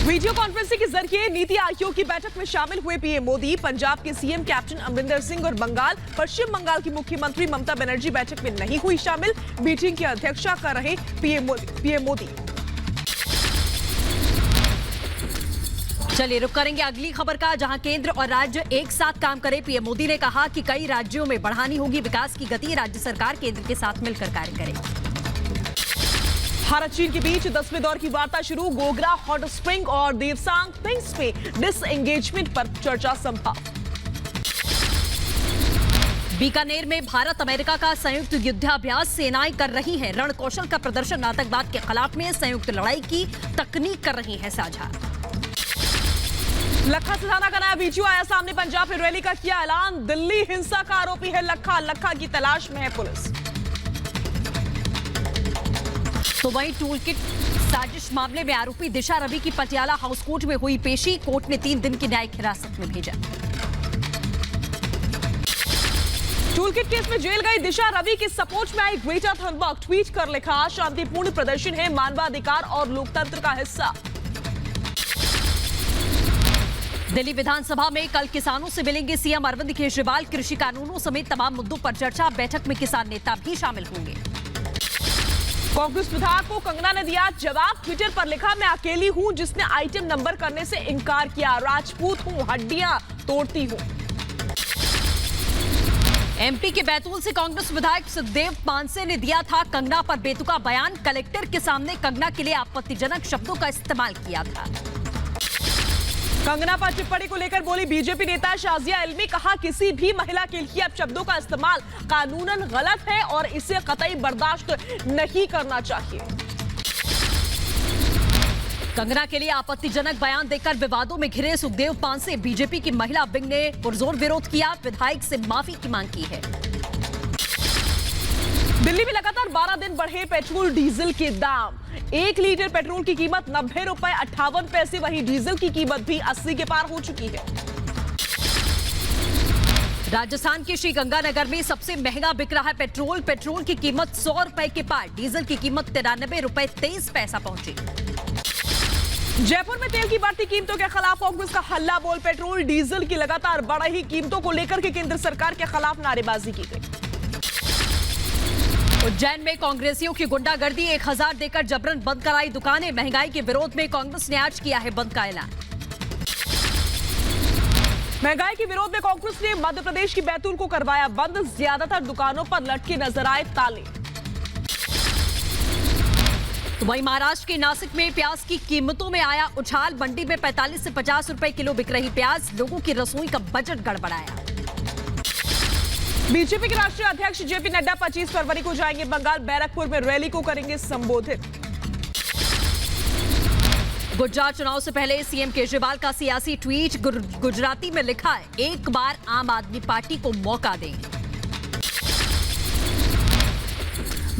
Video conferencing के जरिए नीति आयोग की बैठक में शामिल हुए पीएम मोदी। पंजाब के सीएम कैप्टन अमरिंदर सिंह और पश्चिम बंगाल की मुख्यमंत्री ममता बनर्जी बैठक में नहीं हुई शामिल। मीटिंग की अध्यक्षता कर रहे पीएम मोदी। चलिए रुक करेंगे अगली खबर का, जहां केंद्र और राज्य एक साथ काम करें। पीएम मोदी ने कहा कि कई राज्यों में बढ़ानी होगी विकास की गति। राज्य सरकार केंद्र के साथ मिलकर कार्य करे। भारत चीन के बीच 10वें दौर की वार्ता शुरू। गोगरा हॉट स्प्रिंग और देवसांग थिंग्स पे डिसएंगेजमेंट पर चर्चा संभव। बीकानेर में भारत अमेरिका का संयुक्त युद्धाभ्यास सेनाएं कर रही हैं रण कौशल का प्रदर्शन। आतंकवाद के खिलाफ में संयुक्त लड़ाई की तकनीक कर रही है साझा। लखा सिधाना का नया वीडियो आया सामने। पंजाब में रैली का किया ऐलान। दिल्ली हिंसा का आरोपी है लखा की तलाश में है पुलिस। तो वहीं टूल किट साजिश मामले में आरोपी दिशा रवि की पटियाला हाउस कोर्ट में हुई पेशी। कोर्ट ने 3 दिन की न्यायिक हिरासत में भेजा। टूल किट केस में जेल गई दिशा रवि की सपोर्ट में आई ग्रेटा थनबर्ग। ट्वीट कर लिखा, शांतिपूर्ण प्रदर्शन है मानवाधिकार और लोकतंत्र का हिस्सा। दिल्ली विधानसभा में कल किसानों से मिलेंगे सीएम अरविंद केजरीवाल। कृषि कानूनों समेत तमाम मुद्दों पर चर्चा। बैठक में किसान नेता भी शामिल होंगे। कांग्रेस विधायक को कंगना ने दिया जवाब। ट्विटर पर लिखा, मैं अकेली हूं जिसने आइटम नंबर करने से इनकार किया। राजपूत हूं, हड्डियां तोड़ती हूं। एमपी के बैतूल से कांग्रेस विधायक सुखदेव पांसे ने दिया था कंगना पर बेतुका बयान। कलेक्टर के सामने कंगना के लिए आपत्तिजनक शब्दों का इस्तेमाल किया था। कंगना पर टिप्पणी को लेकर बोली बीजेपी नेता शाजिया इल्मी। कहा, किसी भी महिला के लिए अब शब्दों का इस्तेमाल कानूनन गलत है और इसे कतई बर्दाश्त नहीं करना चाहिए। कंगना के लिए आपत्तिजनक बयान देकर विवादों में घिरे सुखदेव पांसे। बीजेपी की महिला विंग ने पुरजोर विरोध किया। विधायक से माफी की मांग की है। दिल्ली में लगातार 12 दिन बढ़े पेट्रोल डीजल के दाम। 1 लीटर पेट्रोल की कीमत 90 रुपए 58 पैसे। वहीं डीजल की कीमत भी 80 के पार हो चुकी है। राजस्थान के श्रीगंगानगर में सबसे महंगा बिक रहा है पेट्रोल। पेट्रोल की कीमत 100 रुपए के पार। डीजल की कीमत 93 रुपए 23 पैसा पहुंची। जयपुर में तेल की बढ़ती कीमतों के खिलाफ कांग्रेस का हल्ला बोल। पेट्रोल डीजल की लगातार बढ़ रही कीमतों को लेकर के केंद्र सरकार के खिलाफ नारेबाजी की गई। उज्जैन में कांग्रेसियों की गुंडागर्दी। 1000 देकर जबरन बंद कराई दुकानें। महंगाई के विरोध में कांग्रेस ने आज किया है बंद का ऐलान। महंगाई के विरोध में कांग्रेस ने मध्य प्रदेश की बैतूल को करवाया बंद। ज्यादातर दुकानों पर लटके नजर आए ताले। तो वहीं महाराष्ट्र के नासिक में प्याज की कीमतों में आया उछाल। मंडी में 45 से 50 रुपए किलो बिक रही प्याज। लोगों की रसोई का बजट गड़बड़ाया। बीजेपी के राष्ट्रीय अध्यक्ष जेपी नड्डा 25 फरवरी को जाएंगे बंगाल। बैरकपुर में रैली को करेंगे संबोधित। गुजरात चुनाव से पहले सीएम केजरीवाल का सियासी ट्वीट। गुजराती में लिखा है, एक बार आम आदमी पार्टी को मौका दें।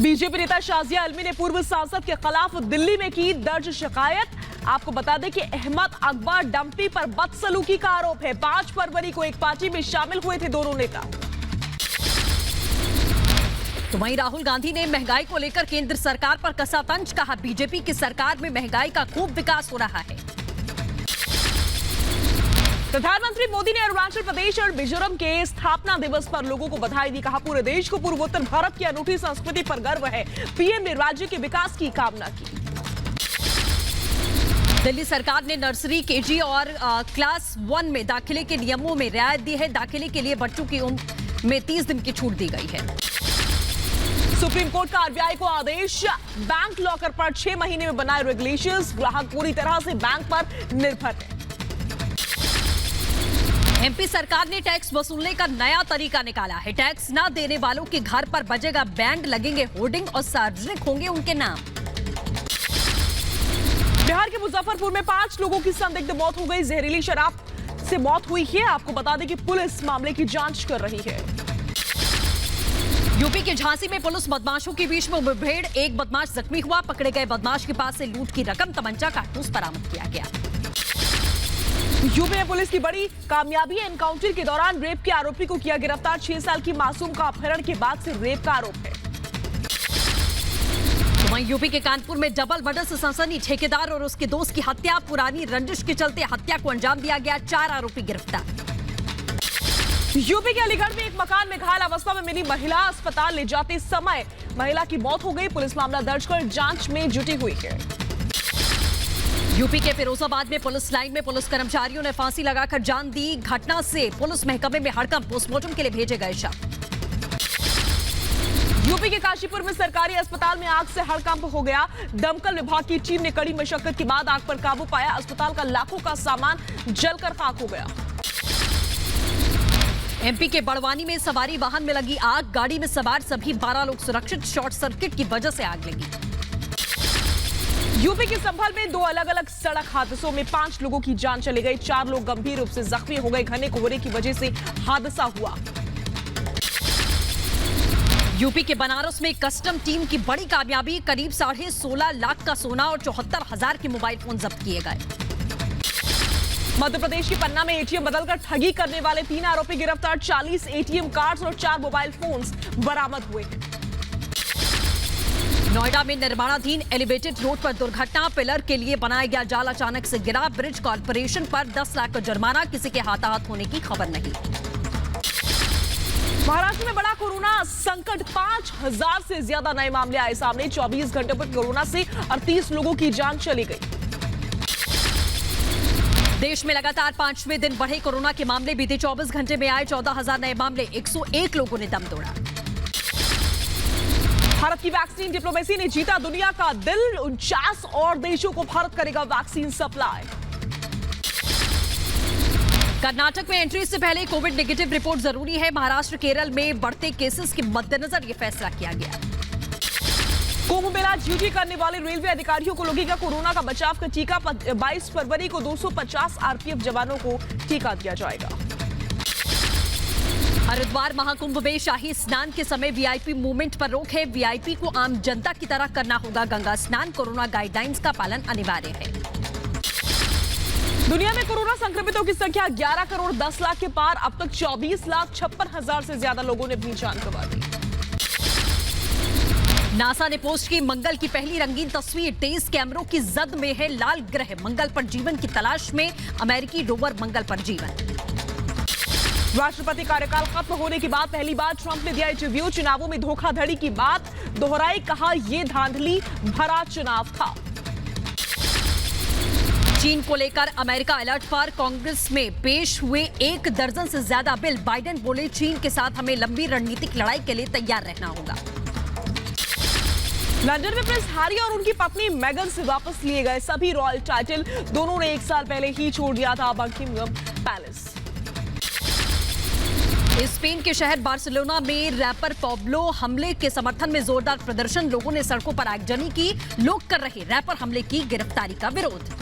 बीजेपी नेता शाजिया इल्मी ने पूर्व सांसद के खिलाफ दिल्ली में की दर्ज शिकायत। आपको बता दें कि अहमद अकबर डंपी पर बदसलूकी का आरोप है। 5 फरवरी को एक पार्टी में शामिल हुए थे दोनों नेता। तो वहीं राहुल गांधी ने महंगाई को लेकर केंद्र सरकार पर कसा तंज। कहा, बीजेपी की सरकार में महंगाई का खूब विकास हो रहा है। प्रधानमंत्री मोदी ने अरुणाचल प्रदेश और मिजोरम के स्थापना दिवस पर लोगों को बधाई दी। कहा, पूरे देश को पूर्वोत्तर भारत की अनूठी संस्कृति पर गर्व है। पीएम ने राज्य के विकास की कामना की। दिल्ली सरकार ने नर्सरी, केजी और क्लास 1 में दाखिले के नियमों में रियायत दी है। दाखिले के लिए बच्चों की उम्र में 30 दिन की छूट दी गई है। सुप्रीम कोर्ट का आरबीआई को आदेश। बैंक लॉकर पर 6 महीने में बनाए रेगुलेशंस। ग्राहक पूरी तरह से बैंक पर निर्भर है। एमपी सरकार ने टैक्स वसूलने का नया तरीका निकाला है। टैक्स न देने वालों के घर पर बजेगा बैंड, लगेंगे होर्डिंग और सार्वजनिक होंगे उनके नाम। बिहार के मुजफ्फरपुर में 5 लोगों की संदिग्ध मौत हो गई। जहरीली शराब से मौत हुई है। आपको बता दें कि पुलिस मामले की जांच कर रही है। यूपी के झांसी में पुलिस बदमाशों के बीच में मुठभेड़। एक बदमाश जख्मी हुआ। पकड़े गए बदमाश के पास से लूट की रकम, तमंचा, कारतूस बरामद किया गया। यूपी में पुलिस की बड़ी कामयाबी। एनकाउंटर के दौरान रेप के आरोपी को किया गिरफ्तार। 6 साल की मासूम का अपहरण के बाद से रेप का आरोप है। वहीं यूपी के कानपुर में डबल मर्डर से सनसनी, ठेकेदार और उसके दोस्त की हत्या, पुरानी रंजिश के चलते हत्या को अंजाम दिया गया, 4 आरोपी गिरफ्तार। यूपी के अलीगढ़ में एक मकान में घायल अवस्था में मिली महिला, अस्पताल ले जाते समय महिला की मौत हो गई। पुलिस मामला दर्ज कर जांच में जुटी हुई है। यूपी के फिरोजाबाद में पुलिस लाइन में पुलिस कर्मचारियों ने फांसी लगाकर जान दी। घटना से पुलिस महकमे में हड़कंप, पोस्टमार्टम के लिए भेजे गए शव। यूपी के काशीपुर में सरकारी अस्पताल में आग से हड़कंप हो गया। दमकल विभाग की टीम ने कड़ी मशक्कत के बाद आग पर काबू पाया। अस्पताल का लाखों का सामान जलकर खाक हो गया। एमपी के बड़वानी में सवारी वाहन में लगी आग, गाड़ी में सवार सभी 12 लोग सुरक्षित, शॉर्ट सर्किट की वजह से आग लगी। यूपी के संभल में 2 अलग अलग सड़क हादसों में 5 लोगों की जान चली गई, 4 लोग गंभीर रूप से जख्मी हो गए। घने कोहरे की वजह से हादसा हुआ। यूपी के बनारस में कस्टम टीम की बड़ी कामयाबी, करीब 16.5 लाख का सोना और 74,000 के मोबाइल फोन जब्त किए गए। मध्य प्रदेश की पन्ना में एटीएम बदलकर ठगी करने वाले 3 आरोपी गिरफ्तार। 40 एटीएम कार्ड्स और 4 मोबाइल फोन्स बरामद हुए। नोएडा में निर्माणाधीन एलिवेटेड रोड पर दुर्घटना, पिलर के लिए बनाया गया जाल अचानक से गिरा। ब्रिज कॉर्पोरेशन पर 10 लाख का जुर्माना, किसी के हाथाहाथ होने की खबर नहीं। महाराष्ट्र में बड़ा कोरोना संकट, 5000 से ज्यादा नए मामले आए सामने। 24 घंटे पर कोरोना से 38 लोगों की जान चली गई। देश में लगातार 5वें दिन बढ़े कोरोना के मामले, बीते 24 घंटे में आए 14,000 नए मामले, 101 लोगों ने दम तोड़ा। भारत की वैक्सीन डिप्लोमेसी ने जीता दुनिया का दिल, 49 और देशों को भारत करेगा वैक्सीन सप्लाई। कर्नाटक में एंट्री से पहले कोविड नेगेटिव रिपोर्ट जरूरी है। महाराष्ट्र केरल में बढ़ते केसेस के मद्देनजर यह फैसला किया गया। कुंभ मेला ड्यूटी करने वाले रेलवे अधिकारियों को लगेगा कोरोना का बचाव का टीका। 22 फरवरी को 250 आरपीएफ जवानों को टीका दिया जाएगा। हरिद्वार महाकुंभ में शाही स्नान के समय वीआईपी मूवमेंट पर रोक है। वीआईपी को आम जनता की तरह करना होगा गंगा स्नान, कोरोना गाइडलाइंस का पालन अनिवार्य है। दुनिया में कोरोना संक्रमितों की संख्या 11 करोड़ 10 लाख के पार। अब तक 24,56,000 से ज्यादा लोगों ने अपनी जान गंवा दी। नासा ने पोस्ट की मंगल की पहली रंगीन तस्वीर, 23 कैमरों की जद में है लाल ग्रह। मंगल पर जीवन की तलाश में अमेरिकी रोवर मंगल पर जीवन। राष्ट्रपति कार्यकाल खत्म होने के बाद पहली बार ट्रंप ने दिया इंटरव्यू। चुनावों में धोखाधड़ी की बात दोहराई, कहा यह धांधली भरा चुनाव था। चीन को लेकर अमेरिका अलर्ट पर, कांग्रेस में पेश हुए 1 दर्जन से ज्यादा बिल। बाइडेन बोले चीन के साथ हमें लंबी रणनीतिक लड़ाई के लिए तैयार रहना होगा। लंदन में प्रिंस हैरी और उनकी पत्नी मेगन से वापस लिए गए सभी रॉयल टाइटल। दोनों ने 1 साल पहले ही छोड़ दिया था बकिंघम पैलेस। स्पेन के शहर बार्सिलोना में रैपर पाब्लो हमले के समर्थन में जोरदार प्रदर्शन, लोगों ने सड़कों पर आगजनी की। लोग कर रहे रैपर हमले की गिरफ्तारी का विरोध।